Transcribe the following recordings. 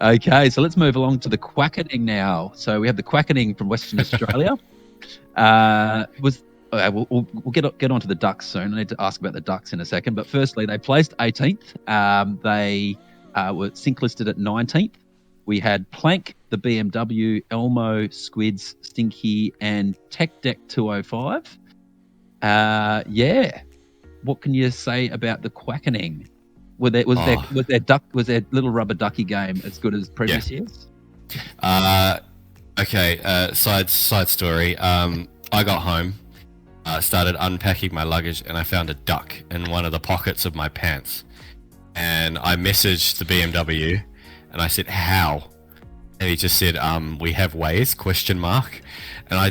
Okay, so let's move along to the quackening now. So we have the quackening from Western Australia. We'll get on to the Ducks soon. I need to ask about the Ducks in a second. But firstly, they placed 18th. They were sync listed at 19th. We had Plank, the BMW, Elmo, Squids, Stinky, and Tech Deck 205. What can you say about the quackening? Was their little rubber ducky game as good as previous years? Okay. Side story. I got home, started unpacking my luggage, and I found a duck in one of the pockets of my pants. And I messaged the BMW, and I said, "How?" And he just said, "We have ways?" ? And I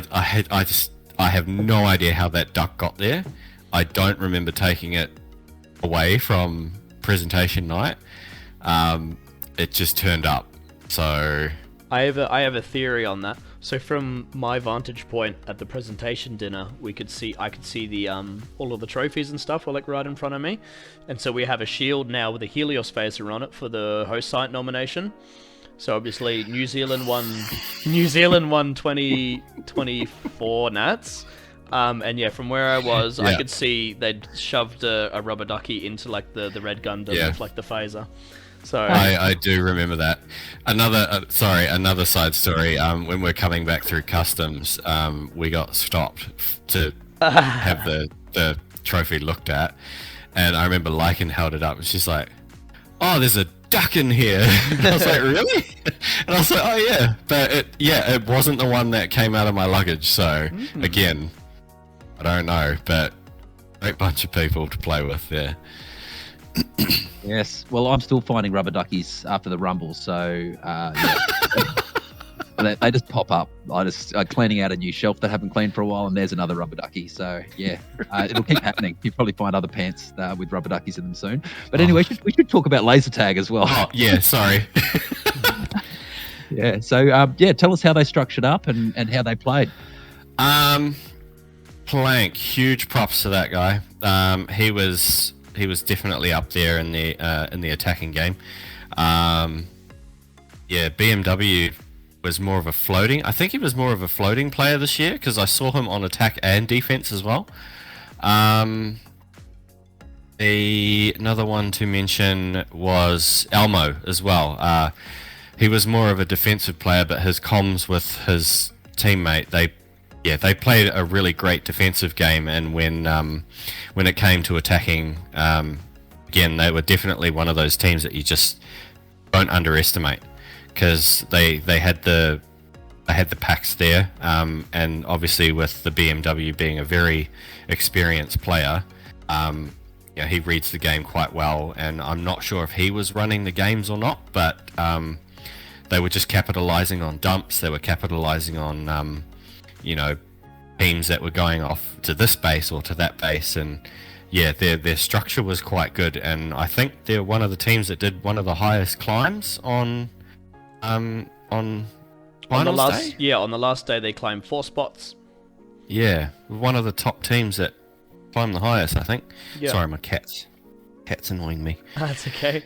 have no idea how that duck got there. I don't remember taking it away from presentation night. It just turned up. So I have a theory on that. So from my vantage point at the presentation dinner, I could see the all of the trophies and stuff were like right in front of me, and so we have a shield now with a Helios phaser on it for the host site nomination. So obviously New Zealand won 2024 Nats. And yeah, from where I was, I could see they'd shoved a rubber ducky into like the red Gundam with like the phaser. So I do remember that. Another side story. When we're coming back through customs, we got stopped to have the trophy looked at, and I remember Lycan held it up, and she's like, "Oh, there's a duck in here." And I was like, "Really?" And I was like, "Oh yeah," but it wasn't the one that came out of my luggage. So again, I don't know, but great bunch of people to play with there. Yes. Well, I'm still finding rubber duckies after the rumble, so they just pop up. I just cleaning out a new shelf that I haven't cleaned for a while, and there's another rubber ducky. So yeah, it'll keep happening. You'll probably find other pants with rubber duckies in them soon. But anyway, we should talk about laser tag as well. Oh yeah, sorry. Yeah. So tell us how they structured up and how they played. Plank, huge props to that guy. He was definitely up there in the attacking game. BMW was more of a floating. I think he was more of a floating player this year because I saw him on attack and defense as well. Another one to mention was Elmo as well. He was more of a defensive player, but his comms with his teammate, they played a really great defensive game, and when it came to attacking, again, they were definitely one of those teams that you just don't underestimate because they had the packs there, and obviously with the BMW being a very experienced player, he reads the game quite well, and I'm not sure if he was running the games or not, but they were just capitalizing on dumps. They were capitalizing on teams that were going off to this base or to that base, and their structure was quite good, and I think they're one of the teams that did one of the highest climbs on the last day they climbed 4 spots. Yeah, one of the top teams that climbed the highest, I think. Yeah. Sorry, my cat's annoying me. That's okay.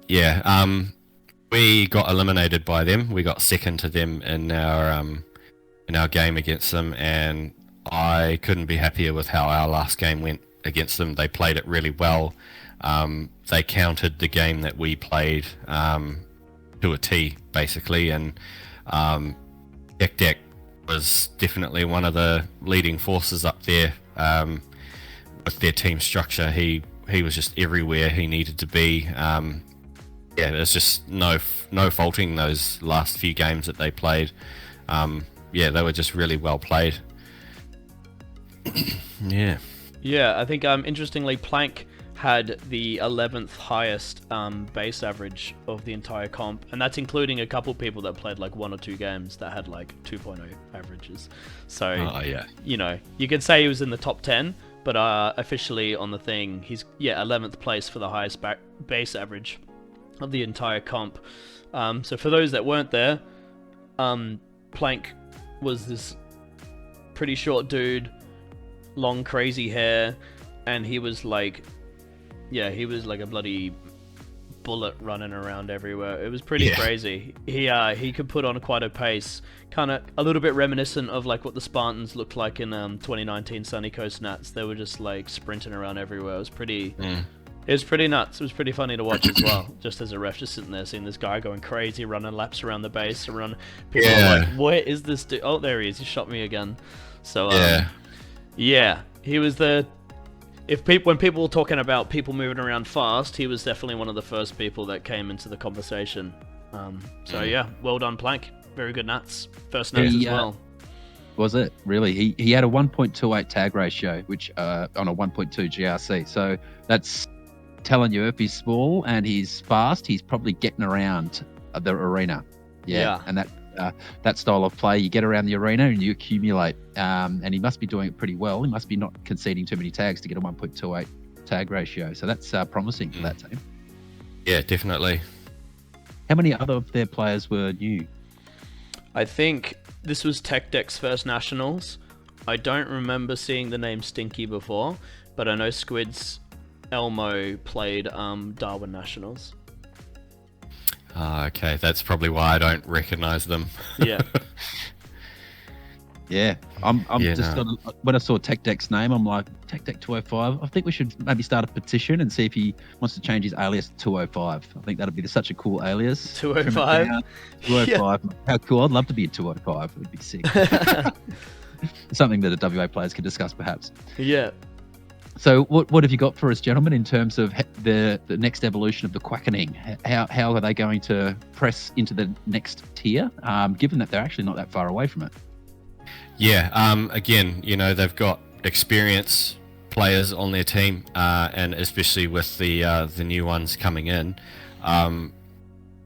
Yeah, we got eliminated by them. We got second to them in our game against them, and I couldn't be happier with how our last game went against them. They played it really well. They countered the game that we played to a T, basically, and Deck was definitely one of the leading forces up there with their team structure. He was just everywhere he needed to be. There's just no faulting those last few games that they played. They were just really well played. Yeah, I think interestingly, Plank had the 11th highest base average of the entire comp, and that's including a couple people that played like 1 or 2 games that had like 2.0 averages. So you could say he was in the top 10, but officially on the thing, he's 11th place for the highest base average of the entire comp. So for those that weren't there, Plank was this pretty short dude, long crazy hair, and he was like a bloody bullet running around everywhere. It was pretty crazy. He could put on quite a pace, kind of a little bit reminiscent of like what the Spartans looked like in 2019 Sunny Coast Nats. They were just like sprinting around everywhere. It was pretty. It was pretty nuts. It was pretty funny to watch as well. Just as a ref, just sitting there seeing this guy going crazy, running laps around the base, people are like, "Where is this dude? Oh, there he is. He shot me again." So yeah, he was the. When people were talking about people moving around fast, he was definitely one of the first people that came into the conversation. So yeah, well done, Plank. Very good Nats. First Nats as well. Was it really? He had a 1.28 tag ratio, which on a 1.2 GRC. So that's telling you if he's small and he's fast, he's probably getting around the arena. Yeah. And that style of play, you get around the arena and you accumulate. And he must be doing it pretty well. He must be not conceding too many tags to get a 1.28 tag ratio. So that's promising for that team. Yeah, definitely. How many other of their players were new? I think this was Tech Deck's first nationals. I don't remember seeing the name Stinky before, but I know Squid's Elmo played Darwin Nationals. Okay, that's probably why I don't recognize them. Yeah. Yeah, I'm just when I saw Tech Deck's name, I'm like, Tech Deck 205. I think we should maybe start a petition and see if he wants to change his alias to 205. I think that'd be such a cool alias. 205. 205. Yeah. How cool! I'd love to be a 205. It would be sick. Something that the WA players could discuss, perhaps. Yeah. So, what have you got for us, gentlemen, in terms of the next evolution of the Quackening? How are they going to press into the next tier, given that they're actually not that far away from it? Yeah, again, they've got experienced players on their team, and especially with the new ones coming in,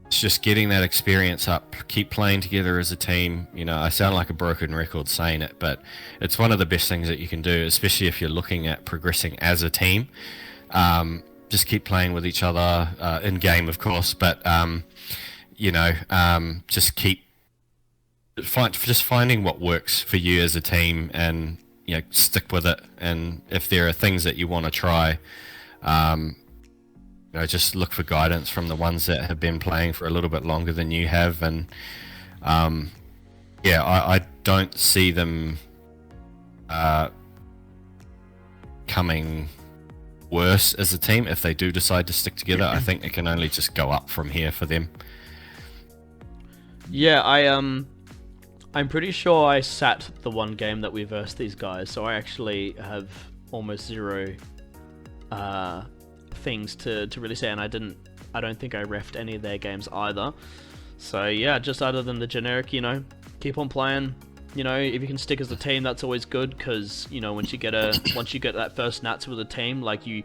it's just getting that experience up, keep playing together as a team. I sound like a broken record saying it, but it's one of the best things that you can do, especially if you're looking at progressing as a team. Just keep playing with each other, in game, of course, but just keep finding what works for you as a team, and stick with it. And if there are things that you want to try, just look for guidance from the ones that have been playing for a little bit longer than you have. And I don't see them coming worse as a team if they do decide to stick together. I think it can only just go up from here for them. Yeah, I'm pretty sure I sat the one game that we versed these guys, so I actually have almost zero things to really say, and I don't think I refed any of their games either. So yeah, just other than the generic, keep on playing. If you can stick as a team, that's always good, because once you get that first Nats with a team, like you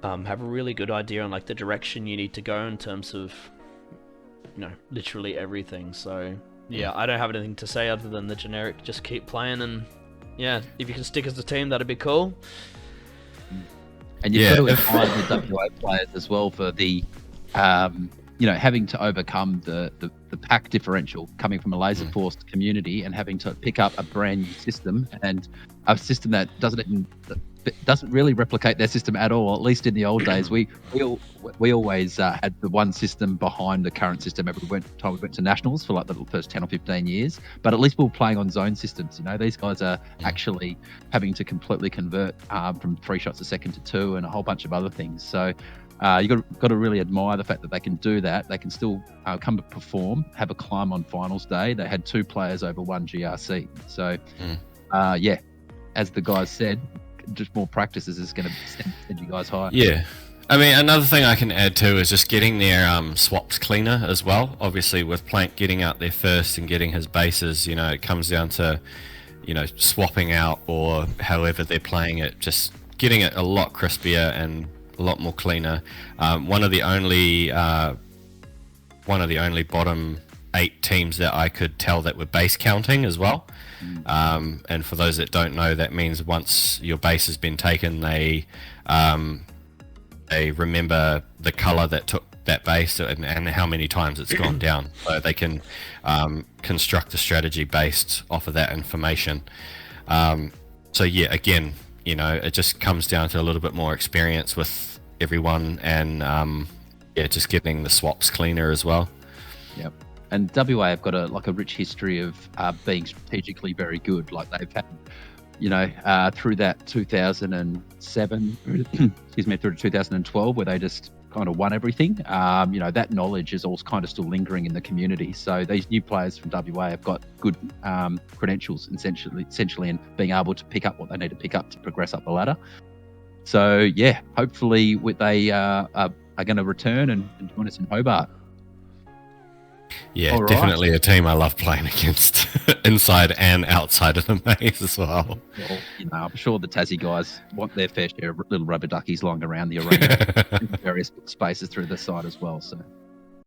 have a really good idea on like the direction you need to go in terms of literally everything. So yeah, I don't have anything to say other than the generic. Just keep playing, and yeah, if you can stick as a team, that'd be cool. And you've got to admire the WA players as well for the, having to overcome the pack differential coming from a laser forced community and having to pick up a brand new system, and a system that doesn't really replicate their system at all. At least in the old days, we always had the one system behind the current system every time we went to nationals for like the first 10 or 15 years. But at least we were playing on zone systems. These guys are actually having to completely convert from 3 shots a second to 2 and a whole bunch of other things. So you got to really admire the fact that they can do that. They can still come to perform, have a climb on finals day. They had 2 players over 1 GRC. So as the guys said, just more practices is going to send you guys high. Yeah. I mean, another thing I can add too is just getting their swaps cleaner as well. Obviously, with Plank getting out there first and getting his bases, it comes down to, swapping out or however they're playing it, just getting it a lot crispier and a lot more cleaner. One of the only bottom 8 teams that I could tell that were base counting as well. And for those that don't know, that means once your base has been taken, they remember the color that took that base and how many times it's gone down, so they can construct a strategy based off of that information. So yeah, again, it just comes down to a little bit more experience with everyone, and just getting the swaps cleaner as well. Yep. And WA have got a rich history of being strategically very good. Like they've had, through that 2007, excuse me, through to 2012, where they just kind of won everything. That knowledge is all kind of still lingering in the community. So these new players from WA have got good credentials, essentially, in being able to pick up what they need to pick up to progress up the ladder. So yeah, hopefully they are going to return and join us in Hobart. Yeah, All right. definitely a team I love playing against, inside and outside of the maze as well. Well, I'm sure the Tassie guys want their fair share of little rubber duckies lying around the arena in various spaces through the side as well. So